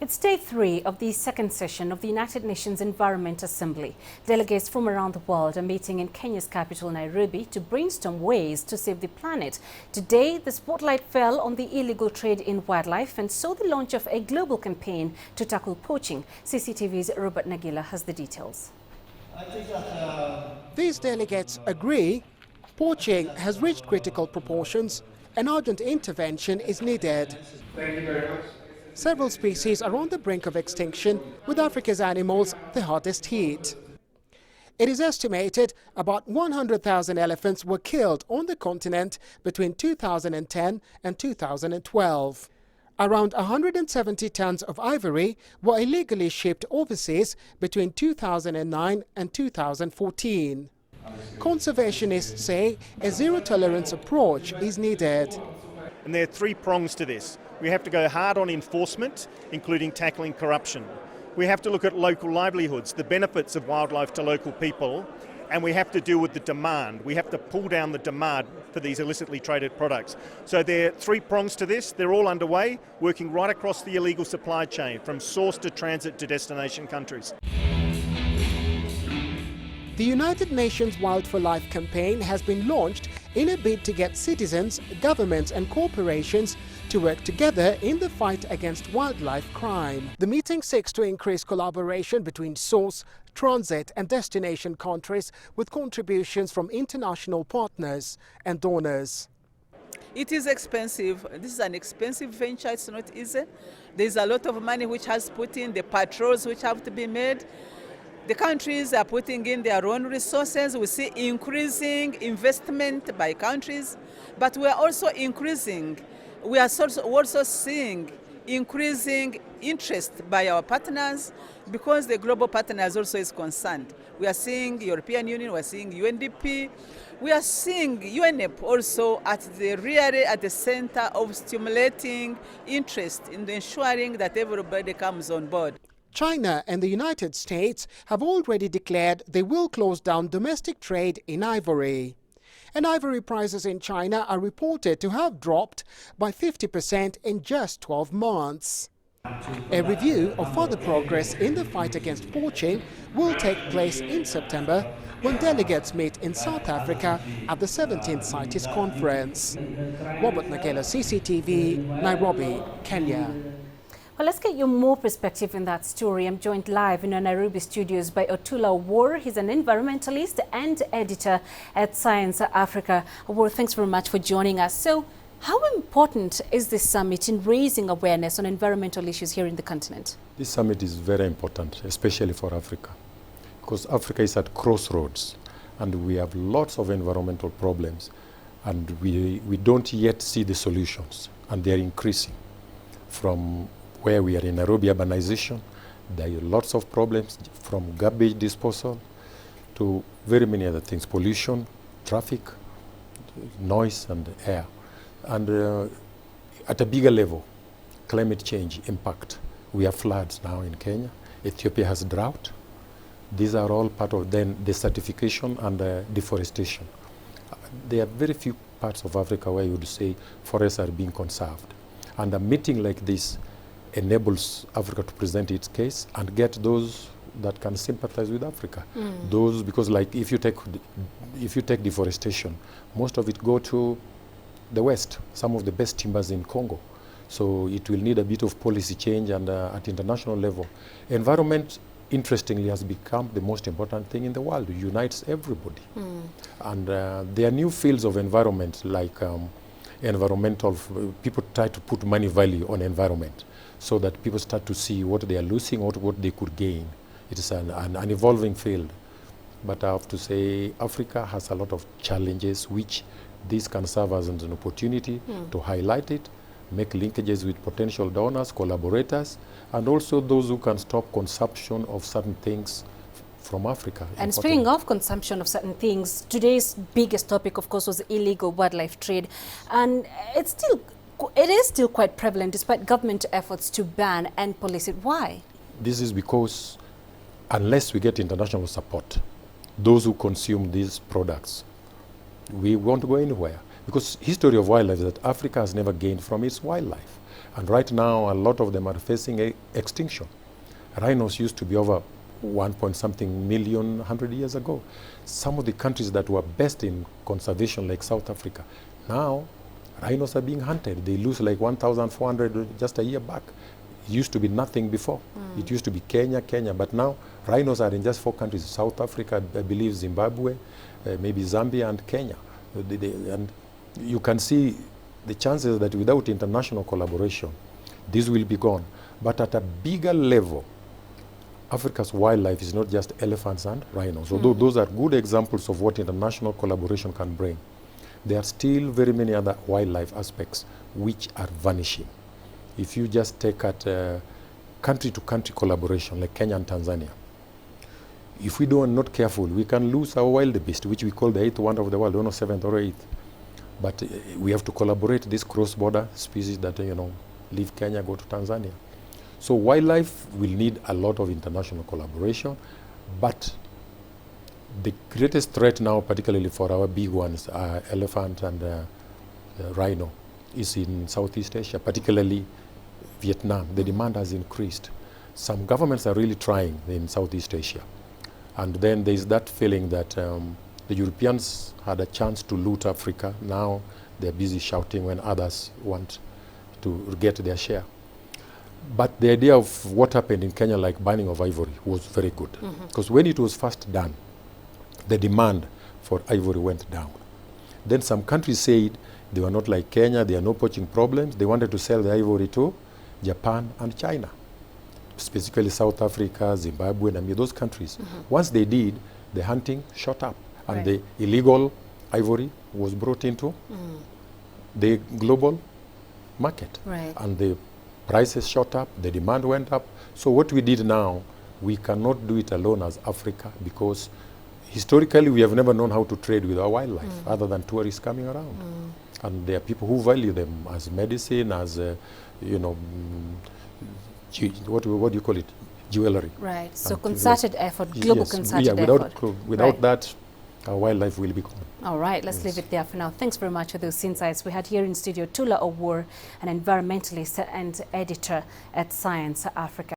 It's day 3 of the second session of the United Nations Environment Assembly. Delegates from around the world are meeting in Kenya's capital, Nairobi, to brainstorm ways to save the planet. Today, the spotlight fell on the illegal trade in wildlife and saw the launch of a global campaign to tackle poaching. CCTV's Robert Nagila has the details. These delegates agree poaching has reached critical proportions and urgent intervention is needed. Thank you very much. Several species are on the brink of extinction, with Africa's animals the hardest hit. It is estimated about 100,000 elephants were killed on the continent between 2010 and 2012. Around 170 tons of ivory were illegally shipped overseas between 2009 and 2014. Conservationists say a zero-tolerance approach is needed. And there are 3 prongs to this. We have to go hard on enforcement, including tackling corruption. We have to look at local livelihoods, the benefits of wildlife to local people, and we have to deal with the demand. We have to pull down the demand for these illicitly traded products. So there are 3 prongs to this. They're all underway, working right across the illegal supply chain, from source to transit to destination countries. The United Nations Wild for Life campaign has been launched in a bid to get citizens, governments and corporations to work together in the fight against wildlife crime. The meeting seeks to increase collaboration between source, transit and destination countries with contributions from international partners and donors. It is expensive. This is an expensive venture. It's not easy. There's a lot of money which has put in, the patrols which have to be made. The countries are putting in their own resources. We see increasing investment by countries, but we are also also seeing increasing interest by our partners, because the global partners also is concerned. We are seeing European Union, we are seeing UNDP, we are seeing UNEA also at the center of stimulating interest in ensuring that everybody comes on board. China and the United States have already declared they will close down domestic trade in ivory. And ivory prices in China are reported to have dropped by 50% in just 12 months. A review of further progress in the fight against poaching will take place in September when delegates meet in South Africa at the 17th CITES conference. Robert Nagila, CCTV, Nairobi, Kenya. Well, let's get you more perspective in that story. I'm joined live in our Nairobi studios by Otula War. He's an environmentalist and editor at Science Africa. War, thanks very much for joining us. So, how important is this summit in raising awareness on environmental issues here in the continent? This summit is very important, especially for Africa, because Africa is at crossroads and we have lots of environmental problems and we don't yet see the solutions, and they're increasing. From where we are in Nairobi urbanization, there are lots of problems, from garbage disposal to very many other things, pollution, traffic, noise and air. And at a bigger level, climate change impact. We have floods now in Kenya. Ethiopia has drought. These are all part of then desertification and deforestation. There are very few parts of Africa where you would say forests are being conserved. And a meeting like this enables Africa to present its case and get those that can sympathize with Africa. Those, because like if you take deforestation, most of it go to the West, some of the best timbers in Congo. So it will need a bit of policy change, and at international level. Environment, interestingly, has become the most important thing in the world. It unites everybody. And there are new fields of environment, like environmental, people try to put money value on environment, so that people start to see what they are losing or what they could gain. It is an evolving field. But I have to say, Africa has a lot of challenges, which this can serve as an opportunity to highlight it, make linkages with potential donors, collaborators, and also those who can stop consumption of certain things from Africa. And speaking of consumption of certain things, today's biggest topic, of course, was illegal wildlife trade. And it is still quite prevalent despite government efforts to ban and police it. Why? This is because unless we get international support, those who consume these products, we won't go anywhere. Because history of wildlife is that Africa has never gained from its wildlife. And right now, a lot of them are facing extinction. Rhinos used to be over 1-point-something million 100 years ago. Some of the countries that were best in conservation, like South Africa, now rhinos are being hunted. They lose like 1,400 just a year back. It used to be nothing before. It used to be Kenya, but now rhinos are in just 4 countries: South Africa, I believe Zimbabwe, maybe Zambia and Kenya. And you can see the chances that without international collaboration, this will be gone. But at a bigger level, Africa's wildlife is not just elephants and rhinos. Although those are good examples of what international collaboration can bring, there are still very many other wildlife aspects which are vanishing. If you just take at country-to-country collaboration, like Kenya and Tanzania, if we are not careful, we can lose our wildebeest, which we call the 8th wonder of the world, 7th or 8th. But we have to collaborate these cross-border species that, leave Kenya, go to Tanzania. So wildlife will need a lot of international collaboration, but the greatest threat now, particularly for our big ones, elephant and rhino, is in Southeast Asia, particularly Vietnam. The demand has increased. Some governments are really trying in Southeast Asia. And then there's that feeling that the Europeans had a chance to loot Africa. Now they're busy shouting when others want to get their share. But the idea of what happened in Kenya, like burning of ivory, was very good. Because when it was first done, the demand for ivory went down. Then some countries said they were not like Kenya, there are no poaching problems. They wanted to sell the ivory to Japan and China, specifically South Africa, Zimbabwe, Namibia, those countries. Once they did, the hunting shot up, and the illegal ivory was brought into the global market. And the prices shot up, the demand went up. So what we did now, we cannot do it alone as Africa, because historically we have never known how to trade with our wildlife other than tourists coming around. And there are people who value them as medicine, as, what do you call it? Jewelry. Right. So concerted effort, global concerted effort. Without that, our wildlife will be gone. All right, let's leave it there for now. Thanks very much for those insights. We had here in studio Tula Owuor, an environmentalist and editor at Science Africa.